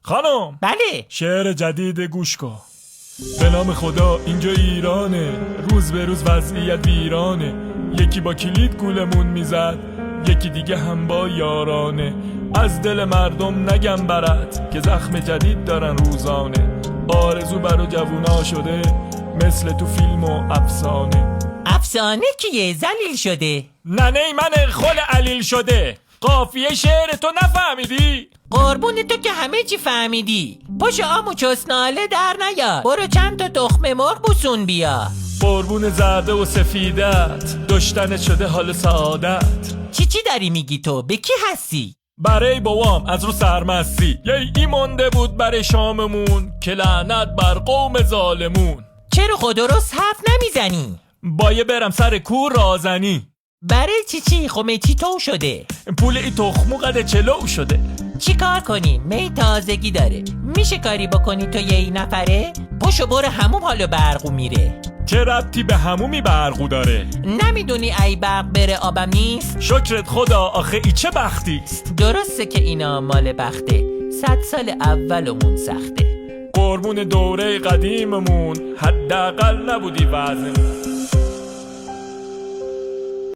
خانم. بله. شعر جدید گوش کن. به نام خدا اینجا ایرانه، روز به روز وضعیت ویرانه. یکی با کلید گولمون میزد، یکی دیگه هم با یارانه. از دل مردم نگم برات که زخم جدید دارن روزانه. آرزو برا جوونا شده مثل تو فیلم و افسانه. افسانه کیه؟ ذلیل شده. ننه من خل علیل شده. قافیه شعر تو نفهمیدی؟ قربون تو که همه چی فهمیدی. پاشو آمو چسناله در نیار، برو چند تا تخم مرغ بوسون بیا. قربون زرده و سفیدت، دشتنت شده حال سعادت. چی داری میگی تو؟ به کی هستی؟ برای بابام از رو سرمستی، یه ای مونده بود برای شاممون که لعنت بر قوم ظالمون. چرا خود درست حرف نمیزنی؟ بایه برم سر کور رازنی. برای چی خمه چی تو شده؟ پول ای تخمو قده چلو شده. چی کار کنیم؟ می تازگی داره. میشه کاری بکنی تو یه نفره؟ پاشو برو هموم حالو برقو میره. چه ربطی به همومی برقو داره؟ نمیدونی ای برق بره آبم نیست؟ شکرت خدا، آخه ای چه بختیست. درسته که اینا مال بخته، 100 سال اولمون سخته. قربون دوره قدیممون، حداقل نبودی وزن.